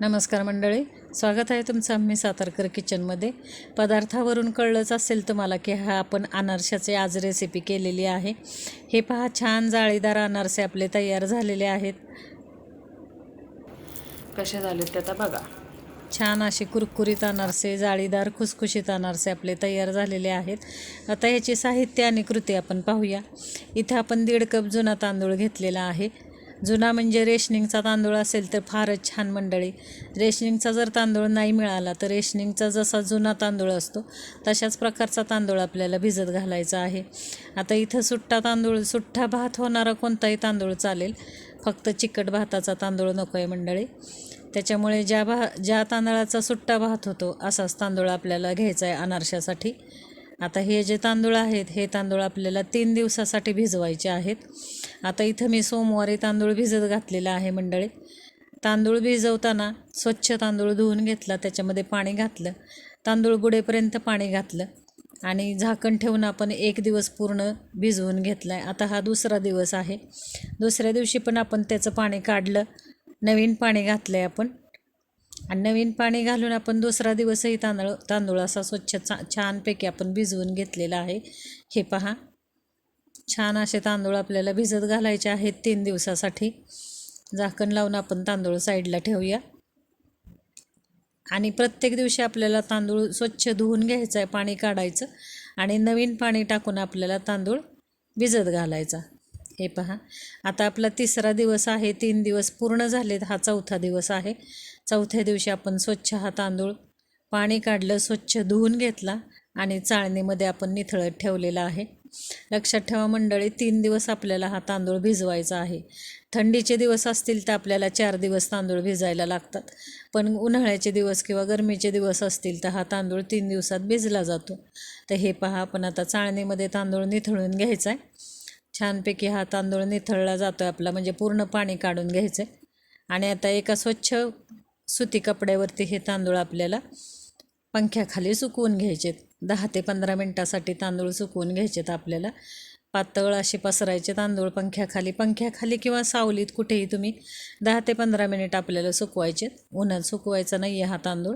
नमस्कार मंडळी, स्वागत आहे तुमचं आम्ही सातारकर किचनमध्ये. पदार्थावरून कळलंच असेल तुम्हाला की आपण अनारशाची आज रेसिपी केलेली आहे. हे पहा, छान जाळीदार अनारसे आपले तयार झालेले आहेत. कसे झालेत ते आता बघा. छान असे कुरकुरीत अनारसे, जाळीदार खुसखुशीत अनारसे आपले तयार झालेले आहेत. आता ह्याची साहित्य आणि कृती आपण पाहूया. इथं आपण 1.5 कप जुना तांदूळ घेतलेला आहे. जुना म्हणजे रेशनिंगचा तांदूळ असेल तर फारच छान मंडळी. रेशनिंगचा जर तांदूळ नाही मिळाला तर रेशनिंगचा जसा जुना तांदूळ असतो तशाच प्रकारचा तांदूळ आपल्याला भिजत घालायचा आहे. आता इथं सुट्टा तांदूळ, सुट्टा भात होणारा कोणताही तांदूळ चालेल, फक्त चिकट भाताचा तांदूळ नको आहे मंडळी. त्याच्यामुळे ज्या तांदळाचा सुट्टा भात होतो असाच तांदूळ आपल्याला घ्यायचा आहे अनारशासाठी. आता हे जे तांदूळ आहेत हे तांदूळ आपल्याला 3 दिवसासाठी भिजवायचे आहेत. आता इथं मी सोमवारी तांदूळ भिजत घातलेला आहे मंडळी. तांदूळ भिजवताना स्वच्छ तांदूळ धुवून घेतला, त्याच्यामध्ये पाणी घातलं, तांदूळ बुडेपर्यंत पाणी घातलं आणि झाकण ठेवून आपण 1 दिवस पूर्ण भिजवून घेतला आहे. आता हा दुसरा दिवस आहे. दुसऱ्या दिवशी पण आपण त्याचं पाणी काढलं, नवीन पाणी घातलं आहे आपण आणि नवीन पाणी घालून आपण दुसरा दिवसही तांदूळ असा स्वच्छ छानपैकी आपण भिजवून घेतलेला आहे. हे पहा, छान असे तांदूळ आपल्याला भिजत घालायचे आहेत 3 दिवसासाठी. झाकण लावून आपण तांदूळ साईडला ठेवूया आणि प्रत्येक दिवशी आपल्याला तांदूळ स्वच्छ धुवून घ्यायचं आहे, पाणी काढायचं आणि नवीन पाणी टाकून आपल्याला तांदूळ भिजत घालायचा. हे पहा, आता आपला 3रा दिवस आहे. 3 दिवस पूर्ण झालेत, हा 4था दिवस आहे. 4थ्या दिवशी आपण स्वच्छ हा तांदूळ पाणी काढलं, स्वच्छ धुवून घेतला आणि चाळणीमध्ये आपण निथळत ठेवलेला आहे. लक्षात ठेवा मंडळी, 3 दिवस आपल्याला हा तांदूळ भिजवायचा आहे. थंडीचे दिवस असतील तर आपल्याला 4 दिवस तांदूळ भिजायला लागतात, पण उन्हाळ्याचे दिवस किंवा गरमीचे दिवस असतील तर हा तांदूळ 3 दिवसात भिजला जातो. तर हे पहा, आपण आता चाळणीमध्ये तांदूळ निथळून घ्यायचा आहे. छानपैकी हा तांदूळ निथळला जातो आहे आपला, म्हणजे पूर्ण पाणी काढून घ्यायचं आहे. आणि आता एका स्वच्छ सुती कपड्यावरती हे तांदूळ आपल्याला पंख्याखाली सुकवून घ्यायचेत. 10 ते 15 मिनटासाठी तांदूळ सुकवून घ्यायचेत आपल्याला. पातळ असे पसरायचे तांदूळ पंख्याखाली किंवा सावलीत कुठेही तुम्ही 10 ते 15 मिनिट आपल्याला सुकवायचेत. उन्हात सुकवायचा नाही आहे हा तांदूळ.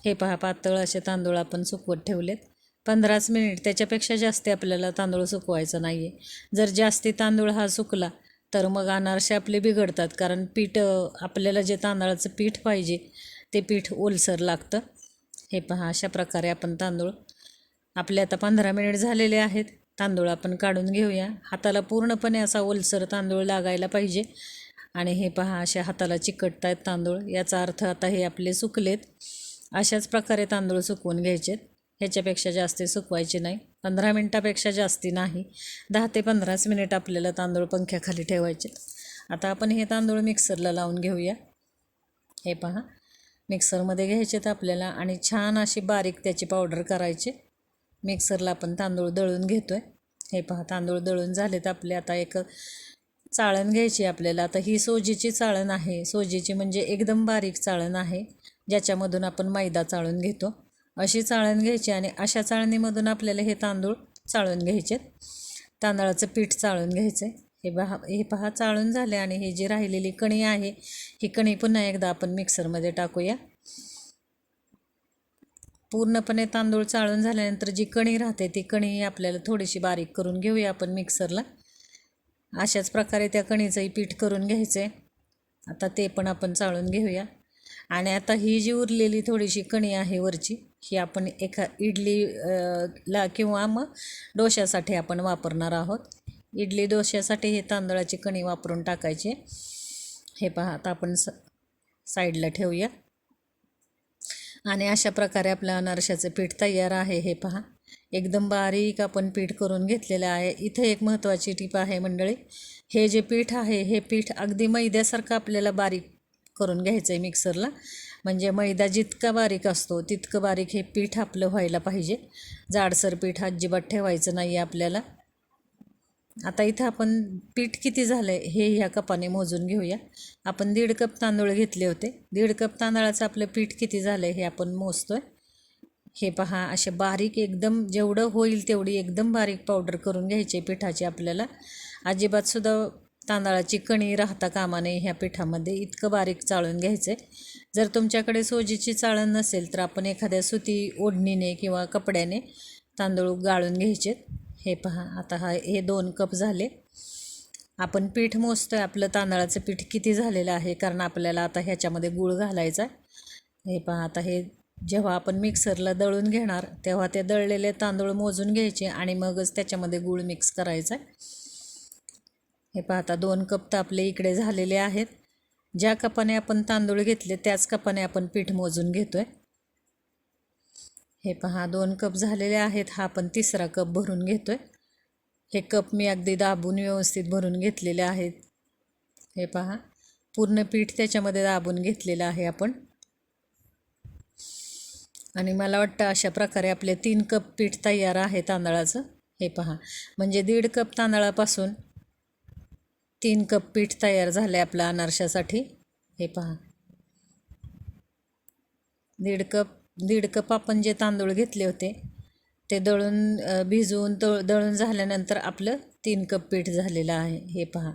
हे पहा, पातळ असे तांदूळ आपण सुकवत ठेवलेत. 15च मिनिट, त्याच्यापेक्षा जास्त आपल्याला तांदूळ सुकवायचा नाही आहे. जर जास्ती तांदूळ हा सुकला तर मग अनारसे आपले बिघडतात, कारण पीठ आपल्याला जे तांदळाचं पीठ पाहिजे ते पीठ ओलसर लागतं. हे पहा, अशा प्रकारे आपण तांदूळ आपले आता 15 मिनिट झालेले आहेत. तांदूळ आपण काढून घेऊया. हाताला पूर्णपणे असा ओलसर तांदूळ लागायला पाहिजे. आणि हे पहा, अशा हाताला चिकटत आहेत तांदूळ, याचा अर्थ आता हे आपले सुकलेत. अशाच प्रकारे तांदूळ सुकवून घ्यायचेत, ह्याच्यापेक्षा जास्ती सुकवायचे नाही. 15 मिनटापेक्षा जास्ती नाही, 10 ते 15च मिनिट आपल्याला तांदूळ पंख्याखाली ठेवायचे. आता आपण हे तांदूळ मिक्सरला लावून घेऊया. हे पहा, मिक्सरमध्ये घ्यायचेत आपल्याला आणि छान अशी बारीक त्याची पावडर करायची. मिक्सरला आपण तांदूळ दळून घेतो आहे. हे पहा, तांदूळ दळून झालेत आपले. आता एक चाळण घ्यायची आपल्याला. आता ही सोजीची चाळण आहे. सोजीची म्हणजे एकदम बारीक चाळण आहे, ज्याच्यामधून आपण मैदा चाळून घेतो. अशी चाळण घ्यायची आणि अशा चाळणीमधून आपल्याला हे तांदूळ चाळून घ्यायचे. तांदळाचं पीठ चाळून घ्यायचं आहे. हे पहा, चाळून झाले आणि हे जी राहिलेली कणी आहे ही कणी पुन्हा एकदा आपण मिक्सरमध्ये टाकूया. पूर्णपणे तांदूळ चाळून झाल्यानंतर जी कणी राहते ती कणी आपल्याला थोडीशी बारीक करून घेऊया आपण मिक्सरला. अशाच प्रकारे त्या कणीचंही पीठ करून घ्यायचं आहे. आता ते पण आपण चाळून घेऊया. आणि आता ही जी उरलेली थोडीशी कणी आहे वरची, ही आपण एका इडलीला किंवा मग डोश्यासाठी आपण वापरणार आहोत. इडली डोश्यासाठी हे तांदळाची कणी वापरून टाकायची. हे पहा, आता आपण साईडला ठेवूया. आणि अशा प्रकारे आपलं अनारशाचं पीठ तयार आहे. हे पहा, एकदम बारीक आपण पीठ करून घेतलेलं आहे. इथे एक महत्त्वाची टीप आहे मंडळी, हे जे पीठ आहे हे पीठ अगदी मैद्यासारखं आपल्याला बारीक करून घ्यायचं आहे मिक्सरला. म्हणजे मैदा जितका बारीक असतो तितकं बारीक हे पीठ आपलं व्हायला पाहिजे. जाडसर पीठ अजिबात ठेवायचं नाही आहे आपल्याला. आता इथं आपण पीठ किती झालं आहे हे ह्या कपाने मोजून घेऊया. आपण 1.5 कप तांदूळ घेतले होते. 1.5 कप तांदळाचं आपलं पीठ किती झालं आहे हे आपण मोजतो आहे. हे पहा, असे बारीक एकदम, जेवढं होईल तेवढी एकदम बारीक पावडर करून घ्यायची पिठाची आपल्याला. अजिबातसुद्धा तांदळाची कणी राहता कामा नये ह्या पिठामध्ये, इतकं बारीक चाळून घ्यायचं आहे. जर तुमच्याकडे सोजीची चाळण नसेल तर आपण एखाद्या सुती ओढणीने किंवा कपड्याने तांदूळ गाळून घ्यायचे. हे पहा, आता हे 2 कप झाले. आपण पीठ मोजतोय आपलं तांदळाचं पीठ किती झालेलं आहे, कारण आपल्याला आता ह्याच्यामध्ये गूळ घालायचा आहे. हे पहा, आता हे जेव्हा आपण मिक्सरला दळून घेणार तेव्हा ते दळलेले तांदूळ मोजून घ्यायचे आणि मगच त्याच्यामध्ये गूळ मिक्स करायचा. हे पहा, आता 2 कप तर आपले इकडे झालेले आहेत. ज्या कपाने आपण तांदूळ घेतले त्याच कपाने आपण पीठ मोजून घेतोय. हे पहा, 2 कप झालेले आहेत. हा आपण 3रा कप भरून घेतोय. हे कप मी अगदी दाबून व्यवस्थित भरून घेतलेले आहेत. हे पहा, पूर्ण पीठ त्याच्यामध्ये दाबून घेतलेलं आहे आपण. आणि मला वाटतं अशा प्रकारे आपले 3 कप पीठ तयार आहे तांदळाचं. हे पहा, म्हणजे 1.5 कप तांदळापासून 3 कप पीठ तयार झाले आपल्या अनारशासाठी. हे पहा, 1.5 कप आपण जे तांदूळ घेतले होते ते दळून भिजवून दळून झाल्यानंतर आपलं 3 कप पीठ झालेलं आहे. हे पहा,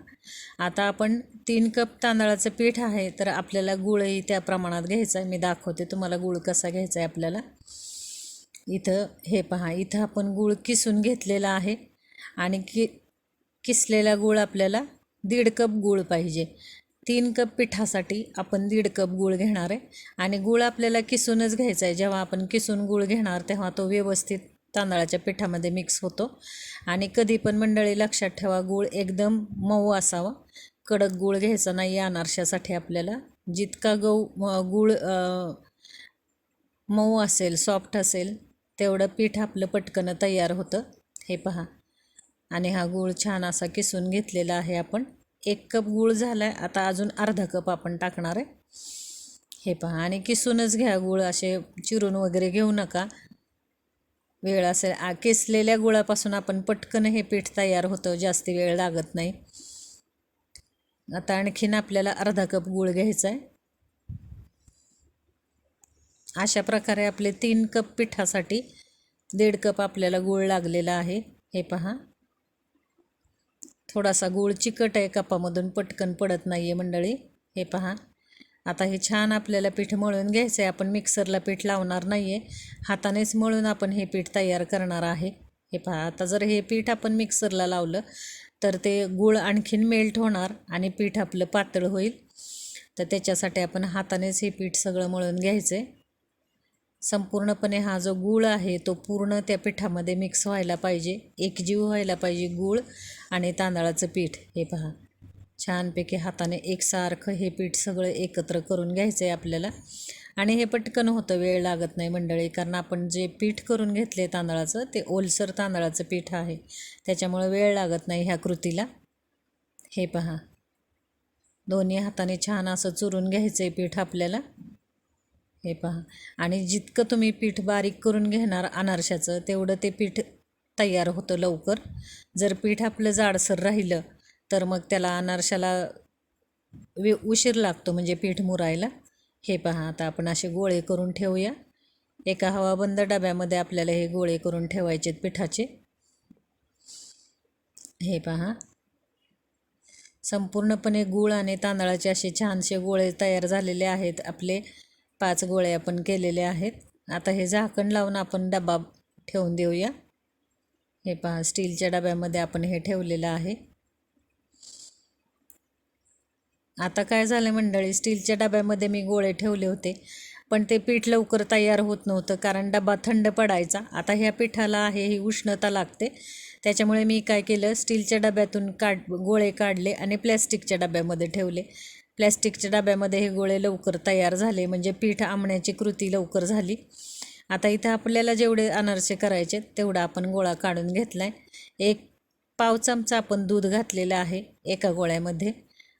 आता आपण 3 कप तांदळाचं पीठ आहे तर आपल्याला गूळही त्या प्रमाणात घ्यायचा आहे. मी दाखवते तुम्हाला गूळ कसा घ्यायचा आहे आपल्याला. इथं हे पहा, इथं आपण गूळ किसून घेतलेला आहे आणि किसलेला गूळ आपल्याला 1.5 कप गूळ पाहिजे. 3 कप पिठासाठी आपण 1.5 कप गूळ घेणार आहे आणि गूळ आपल्याला किसूनच घ्यायचा आहे. जेव्हा आपण किसून गूळ घेणार तेव्हा तो व्यवस्थित तांदळाच्या पिठामध्ये मिक्स होतो. आणि कधी पण मंडळी लक्षात ठेवा, गूळ एकदम मऊ असावा, कडक गूळ घ्यायचा नाही अनारशासाठी. आपल्याला जितका गूळ मऊ असेल, सॉफ्ट असेल तेवढं पीठ आपलं पटकन तयार होतं. हे पहा, आणि हा गूळ छान असा किसून घेतलेला आहे आपण. 1 कप गूळ झाला आहे, आता अजून अर्धा कप आपण टाकणार आहे. हे पहा, आणि किसूनच घ्या गूळ, असे चिरून वगैरे घेऊ नका. वेळ असेल किसलेल्या गुळापासून आपण पटकन हे पीठ तयार होतं, जास्त वेळ लागत नाही. आता आणखीन आपल्याला अर्धा कप गूळ घ्यायचा आहे. अशा प्रकारे आपले 3 कप पिठासाठी 1.5 कप आपल्याला गूळ लागलेला आहे. हे पहा, थोडासा गूळ चिकट आहे, कपामधून पटकन पडत नाही आहे मंडळी. हे पहा, आता हे छान आपल्याला पीठ मळून घ्यायचं आहे. आपण मिक्सरला पीठ लावणार नाही आहे, हातानेच मळून आपण हे पीठ तयार करणार आहे. हे पहा, आता जर हे पीठ आपण मिक्सरला लावलं तर ते गूळ आणखीन मेल्ट होणार आणि पीठ आपलं पातळ होईल. तर त्याच्यासाठी आपण हातानेच हे पीठ सगळं मळून घ्यायचं आहे. संपूर्णपणे हा जो गूळ आहे तो पूर्ण त्या पिठामध्ये मिक्स व्हायला पाहिजे, एकजीव व्हायला पाहिजे गूळ आणि तांदळाचं पीठ. हे पहा, छानपैकी हाताने एकसारखं हे पीठ सगळं एकत्र करून घ्यायचं आहे आपल्याला. आणि हे पटकन होतं, वेळ लागत नाही मंडळी, कारण आपण जे पीठ करून घेतले तांदळाचं ते ओलसर तांदळाचं पीठ आहे, त्याच्यामुळे वेळ लागत नाही ह्या कृतीला. हे पहा, दोन्ही हाताने छान असं चुरून घ्यायचं आहे पीठ आपल्याला. हे पहा, आणि जितकं तुम्ही पीठ बारीक करून घेणार अनारशाचं तेवढं ते पीठ तयार होतं लवकर. जर पीठ आपलं जाडसर राहिलं तर मग त्याला अनारशाला उशीर लागतो, म्हणजे पीठ मुरायला. हे पहा, आता आपण असे गोळे करून ठेवूया. एका हवाबंद डब्यामध्ये आपल्याला हे गोळे करून ठेवायचे पिठाचे. हे पहा, संपूर्णपणे गूळ आणि तांदळाचे असे छानसे गोळे तयार झालेले आहेत. आपले 5 गोळे आपण केलेले आहेत. आता हे झाकण लावून आपण डबा ठेवून देऊया. हे पहा, स्टीलच्या डब्यामध्ये आपण हे ठेवलेलं आहे. आता काय झालं मंडळी, स्टीलच्या डब्यामध्ये मी गोळे ठेवले होते पण ते पीठ लवकर तयार होत नव्हतं, कारण डबा थंड पडायचा. आता ह्या पिठाला आहे ही उष्णता लागते, त्याच्यामुळे मी काय केलं, स्टीलच्या डब्यातून गोळे काढले आणि प्लॅस्टिकच्या डब्यामध्ये ठेवले. प्लॅस्टिकच्या डब्यामध्ये हे गोळे लवकर तयार झाले, म्हणजे पीठ आंबण्याची कृती लवकर झाली. आता इथं आपल्याला जेवढे अनारसे करायचे तेवढा आपण गोळा काढून घेतला आहे. 1 पाव चमचा आपण दूध घातलेलं आहे एका गोळ्यामध्ये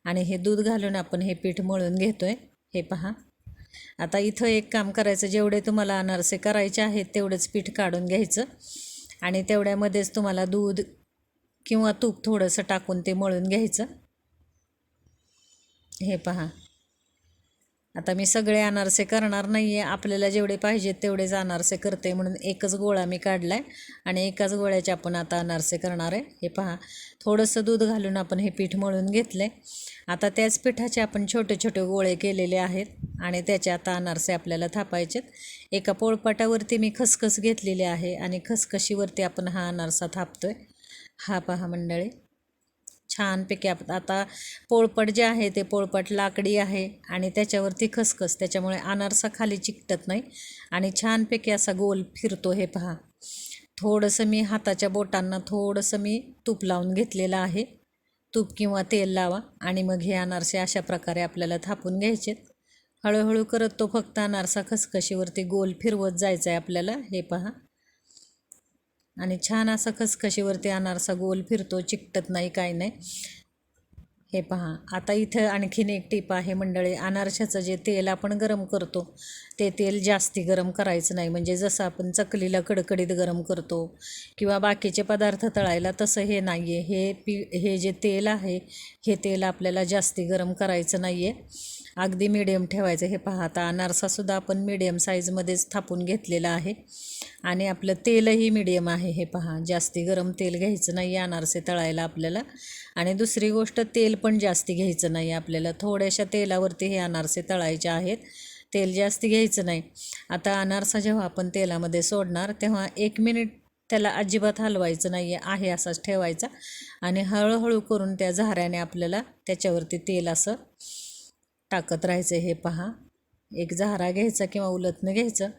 आणि हे दूध घालून आपण हे पीठ मळून घेतो आहे. हे पहा, आता इथं एक काम करायचं, जेवढे तुम्हाला अनारसे करायचे आहेत तेवढंच पीठ काढून घ्यायचं आणि तेवढ्यामध्येच तुम्हाला दूध किंवा तूप थोडंसं टाकून ते मळून घ्यायचं. हे पहा, आता मी सगळे अनारसे करणार नाही आहे, आपल्याला जेवढे पाहिजेत तेवढेच अनारसे करते म्हणून एकच गोळा मी काढला आहे आणि एकाच गोळ्याचे आपण आता अनारसे करणार आहे. हे पहा, थोडंसं दूध घालून आपण हे पीठ मळून घेतलं आहे. आता त्याच पिठाचे आपण छोटे छोटे गोळे केलेले आहेत. आणि त्याचे आता अनारसे आपल्याला थापायचेत. एका पोळपाटावरती मी खसखस घेतलेली आहे आणि खसखशीवरती आपण हा अनारसा थापतोय. हा पहा मंडळी, छानपैकी आता पोळपाट जे आहे ते पोळपाट लाकडी आहे आणि त्याच्यावरती खसखस, त्याच्यामुळे अनारसा खाली चिकटत नाही आणि छानपैकी असा गोल फिरतो. हे पहा, थोडंसं मी हाताच्या बोटांना थोडंसं मी तूप लावून घेतलेलं आहे. तूप किंवा तेल लावा आणि मग हे अनारसे अशा प्रकारे आपल्याला थापून घ्यायचेत. हळूहळू करत तो फक्त अनारसा खसखशीवरती गोल फिरवत जायचा आहे आपल्याला. हे पहा, आणि छान असा खसखशीवरती अनारसा गोल फिरतो, चिकटत नाही, काही नाही. हे पहा, आता इथं आणखीन एक टीप आहे मंडळी. अनारशाचं जे तेल आपण गरम करतो ते तेल जास्ती गरम करायचं नाही. म्हणजे जसं आपण चकलीला कडकडीत गरम करतो किंवा बाकीचे पदार्थ तळायला, तसं हे नाही आहे. हे जे तेल आहे हे तेल आपल्याला जास्ती गरम करायचं नाही आहे, अगदी मीडियम ठेवायचं. हे पहा, आता अनारसासुद्धा आपण मीडियम साईजमध्येच थापून घेतलेला आहे आणि आपलं तेलही मीडियम आहे. हे पहा, जास्ती गरम तेल घ्यायचं नाही आहे अनारसे तळायला आपल्याला. आणि दुसरी गोष्ट, तेल पण जास्ती घ्यायचं नाही आपल्याला. थोड्याशा तेलावरती हे अनारसे तळायचे आहेत, तेल जास्ती घ्यायचं नाही. आता अनारसा जेव्हा आपण तेलामध्ये सोडणार तेव्हा 1 मिनिट त्याला अजिबात हलवायचं नाही आहे असाच ठेवायचा आणि हळूहळू करून त्या झाऱ्याने आपल्याला त्याच्यावरती तेल असं टाकत राहायचं. हे पहा, एक झारा घ्यायचा किंवा उलटणं घ्यायचं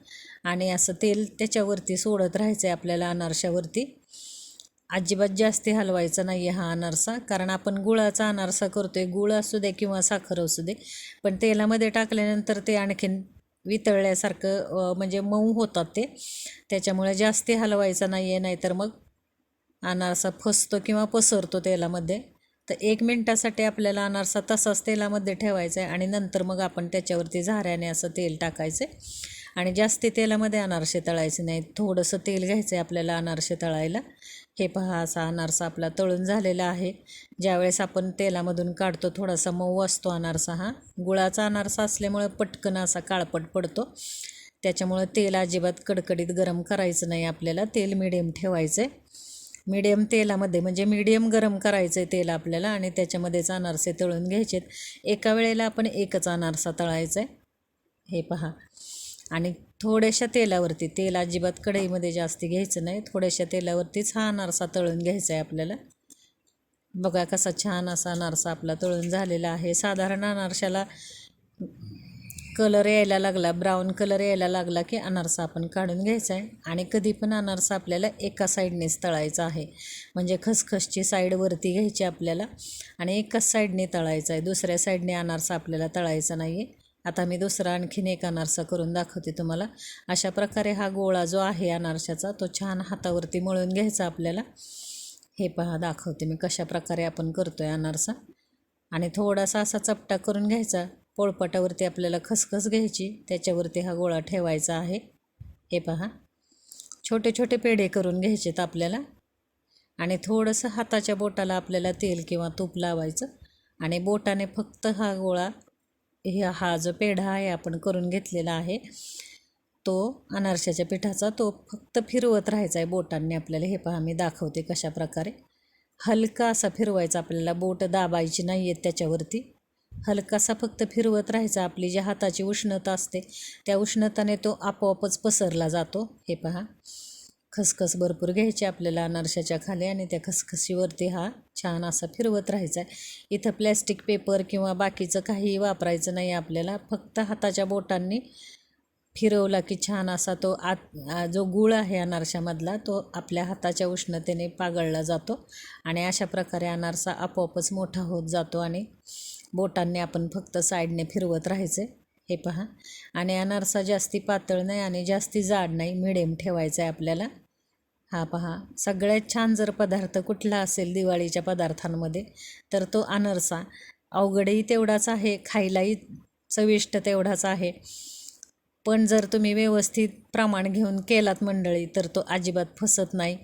आणि असं तेल त्याच्यावरती सोडत राहायचं आहे आपल्याला अनारशावरती. अजिबात जास्ती हलवायचा नाही आहे हा अनारसा, कारण आपण गुळाचा अनारसा करतो आहे. गुळ असू दे किंवा साखर असू दे, पण तेलामध्ये टाकल्यानंतर ते आणखीन वितळल्यासारखं म्हणजे मऊ होतात ते. त्याच्यामुळे जास्ती हलवायचा नाही आहे, नाहीतर मग अनारसा फसतो किंवा पसरतो तेलामध्ये. तर 1 मिनटासाठी आपल्याला अनारसा तसाच तेलामध्ये ठेवायचा आहे आणि नंतर मग आपण त्याच्यावरती झाऱ्याने असं तेल टाकायचं आहे आणि जास्ती तेलामध्ये अनारसे तळायचे नाही. थोडंसं तेल घ्यायचं आहे आपल्याला अनारसे तळायला. हे पहा, असा अनारसा आपला तळून झालेला आहे. ज्यावेळेस आपण तेलामधून काढतो थोडासा मऊ असतो अनारसा. हा गुळाचा अनारसा असल्यामुळे पटकन असा काळपट पडतो. त्याच्यामुळं तेल अजिबात कडकडीत गरम करायचं नाही आपल्याला, तेल मीडियम ठेवायचं आहे. मीडियम तेलामध्ये म्हणजे मीडियम गरम करायचं आहे तेल आपल्याला आणि त्याच्यामध्येच अनारसे तळून घ्यायचेत. एका वेळेला आपण एकच अनारसा तळायचा आहे. हे पहा, आणि थोड्याशा तेलावरती, तेल अजिबात कढईमध्ये जास्ती घ्यायचं नाही, थोड्याशा तेलावरतीच हा अनारसा तळून घ्यायचा आहे आपल्याला. बघा कसा छान असा अनारसा आपला तळून झालेला आहे. साधारण अनारशाला कलर यायला लागला, ब्राऊन कलर यायला लागला की अनारसा आपण काढून घ्यायचा आहे. आणि कधी पण अनारसा आपल्याला एका साईडनेच तळायचा आहे, म्हणजे खसखसची साईड वरती घ्यायची आपल्याला आणि एकाच साईडने तळायचा आहे, दुसऱ्या साईडने अनारसा आपल्याला तळायचा नाही आहे. आता मी दुसरा आणखीन एक अनारसा करून दाखवते तुम्हाला. अशा प्रकारे हा गोळा जो आहे अनारशाचा तो छान हातावरती मळून घ्यायचा आपल्याला. हे पहा, दाखवते मी कशा प्रकारे आपण करतो आहे अनारसा. आणि थोडासा असा चपटा करून घ्यायचा. पोळपाटावरती आपल्याला खसखस घ्यायची, त्याच्यावरती हा गोळा ठेवायचा आहे. हे पहा, छोटे छोटे पेढे करून घ्यायचेत आपल्याला आणि थोडंसं हाताच्या बोटाला आपल्याला तेल किंवा तूप लावायचं आणि बोटाने फक्त हा गोळा, हा जो पेढा आहे आपण करून घेतलेला आहे तो अनारशाच्या पिठाचा, तो फक्त फिरवत राहायचा आहे बोटांनी आपल्याला. हे पहा, मी दाखवते कशा प्रकारे. हलका असा फिरवायचा आपल्याला, बोट दाबायची नाही आहेत त्याच्यावरती, हलकासा फक्त फिरवत राहायचा. आपली जी हाताची उष्णता असते त्या उष्णताने तो आपोआपच पसरला जातो. हे पहा, खसखस भरपूर घ्यायची आपल्याला अनारशाच्या खाली आणि त्या खसखशीवरती हा छान असा फिरवत राहायचा आहे. इथं प्लॅस्टिक पेपर किंवा बाकीचं काहीही वापरायचं नाही आपल्याला, फक्त हाताच्या बोटांनी फिरवला की छान असा तो जो गूळ आहे अनारशामधला तो आपल्या हाताच्या उष्णतेने पागळला जातो आणि अशा प्रकारे अनारसा आपोआपच मोठा होत जातो आणि बोटांनी आपण फक्त साईडने फिरवत राहायचं. हे पहा, आणि अनारसा जास्ती पातळ नाही आणि जास्ती जाड नाही, मिडियम ठेवायचा आहे आपल्याला. हा पहा, सगळ्यात छान जर पदार्थ कुठला असेल दिवाळीच्या पदार्थांमध्ये तर तो अनारसा. अवघडही तेवढाच आहे, खायलाही चविष्ट तेवढाच आहे, पण जर तुम्ही व्यवस्थित प्रमाण घेऊन केलात मंडळी तर तो अजिबात फसत नाही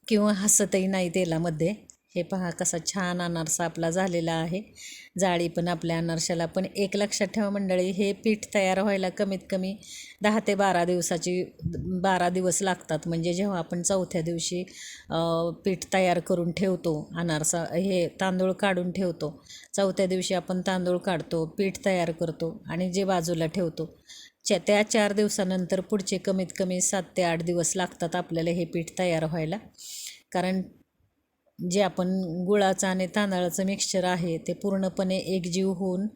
किंवा हसतही नाही तेलामध्ये. हे पहा कसा छान अनारसा आपला झालेला आहे. जाळी पण आपल्या अनारशाला. पण एक लक्षात ठेवा मंडळी, हे पीठ तयार व्हायला कमीत कमी 10 ते 12 दिवस लागतात. म्हणजे जेव्हा आपण चौथ्या दिवशी पीठ तयार करून ठेवतो, अनारसा हे तांदूळ काढून ठेवतो, चौथ्या दिवशी आपण तांदूळ काढतो, पीठ तयार करतो आणि जे बाजूला ठेवतो, त्या 4 दिवसानंतर पुढचे कमीत कमी 7 ते 8 दिवस लागतात आपल्याला हे पीठ तयार व्हायला. कारण जे आपण गुळाचं आणि तांदळाचं मिक्सचर आहे ते पूर्णपणे एकजीव होऊन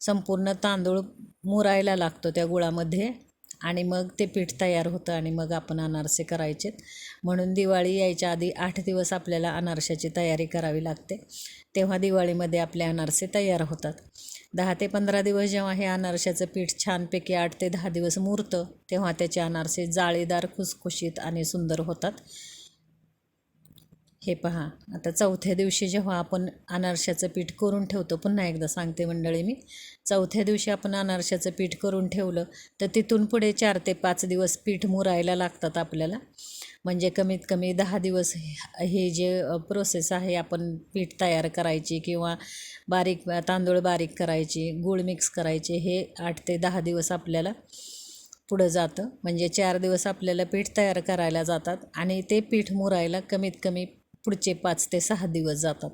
संपूर्ण तांदूळ मुरायला लागतो त्या गुळामध्ये आणि मग ते पीठ तयार होतं आणि मग आपण अनारसे करायचेत. म्हणून दिवाळी यायच्या आधी 8 दिवस आपल्याला अनारशाची तयारी करावी लागते. तेव्हा दिवाळीमध्ये आपले अनारसे तयार होतात. 10 ते 15 दिवस जेव्हा हे अनारशाचं पीठ छानपैकी 8 ते 10 दिवस मुरतं, तेव्हा त्याचे अनारसे जाळीदार, खुसखुशीत आणि सुंदर होतात. हे पहा, आता चौथ्या दिवशी जेव्हा आपण अनारशाचं पीठ करून ठेवतो, पुन्हा एकदा सांगते मंडळी मी, चौथ्या दिवशी आपण अनारशाचं पीठ करून ठेवलं तर तिथून पुढे 4 ते 5 दिवस पीठ मुरायला लागतात आपल्याला. म्हणजे कमीत कमी 10 दिवस हे जे प्रोसेस आहे, आपण पीठ तयार करायची किंवा तांदूळ बारीक करायची, गूळ मिक्स करायचे, हे 8 ते 10 दिवस आपल्याला पुढं जातं. म्हणजे 4 दिवस आपल्याला पीठ तयार करायला जातात आणि ते पीठ मुरायला कमीत कमी पुढचे 5 ते 6 दिवस जातात.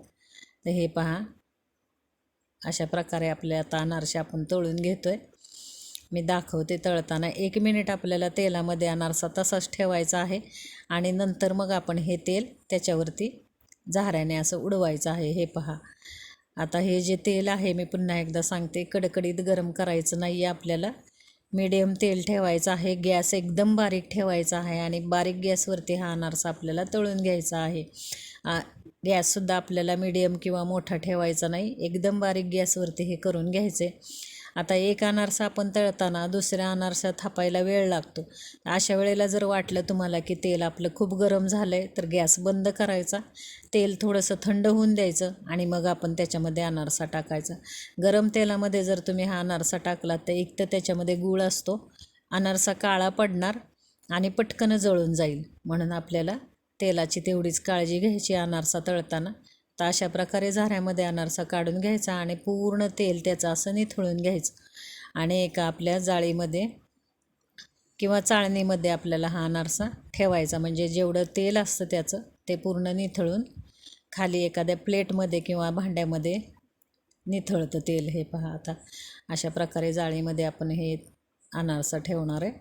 तर हे पहा, अशा प्रकारे आपले आता अनारसे आपण तळून घेतोय. मी दाखवते तळताना. 1 मिनिट आपल्याला तेलामध्ये अनारसा तसाच ठेवायचा आहे आणि नंतर मग आपण हे तेल त्याच्यावरती झाऱ्याने असं उडवायचं आहे. हे पहा, आता हे जे तेल आहे, मी पुन्हा एकदा सांगते, कडकडीत गरम करायचं नाही आहे आपल्याला. मीडियम तेल ठेवायचं आहे. गॅस एकदम बारीक ठेवायचा आहे आणि बारीक गॅसवरती हा अनारसा आपल्याला तळून घ्यायचा आहे. गॅससुद्धा आपल्याला मीडियम किंवा मोठा ठेवायचा नाही, एकदम बारीक गॅसवरती हे करून घ्यायचे. आता एक अनारसा आपण तळताना दुसऱ्या अनारसा थापायला वेळ लागतो. अशा वेळेला जर वाटलं तुम्हाला की तेल आपलं खूप गरम झालं आहे, तर गॅस बंद करायचा, तेल थोडंसं थंड होऊन द्यायचं आणि मग आपण त्याच्यामध्ये अनारसा टाकायचा. गरम तेलामध्ये जर तुम्ही हा अनारसा टाकला तर एक तर त्याच्यामध्ये गूळ असतो, अनारसा काळा पडणार आणि पटकन जळून जाईल. म्हणून आपल्याला तेलाची तेवढीच काळजी घ्यायची अनारसा तळताना. तर अशा प्रकारे झाऱ्यामध्ये अनारसा काढून घ्यायचा आणि पूर्ण तेल त्याचं असं निथळून घ्यायचं आणि एका आपल्या जाळीमध्ये किंवा चाळणीमध्ये आपल्याला हा अनारसा ठेवायचा. म्हणजे जेवढं तेल असतं त्याचं ते पूर्ण निथळून खाली एखाद्या प्लेटमध्ये किंवा भांड्यामध्ये निथळतं तेल. हे पहा, आता अशा प्रकारे जाळीमध्ये आपण हे अनारसा ठेवणार आहे.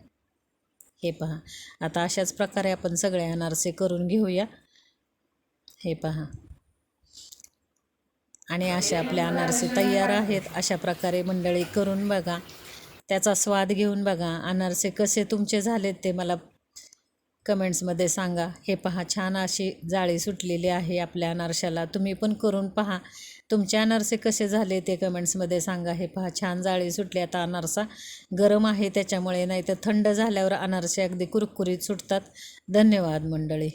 हे पहा, आता अशाच प्रकारे आपण सगळे अनारसे करून घेऊया. हे पहा, आणि असे आपले अनारसे तयार आहेत. अशा प्रकारे मंडळी करून बघा, त्याचा स्वाद घेऊन बघा. अनारसे कसे तुमचे झालेत ते मला कमेंट्समध्ये सांगा. हे पहा, छान अशी जाळी सुटलेली आहे आपल्या अनारशाला. तुम्ही पण करून पहा, तुमचे अनारसे कसे झाले ते कमेंट्समध्ये सांगा. हे पहा, छान जाळी सुटली. आता अनारसा गरम आहे त्याच्यामुळे, नाही तर थंड झाल्यावर अनारसे अगदी कुरकुरीत सुटतात. धन्यवाद मंडळी.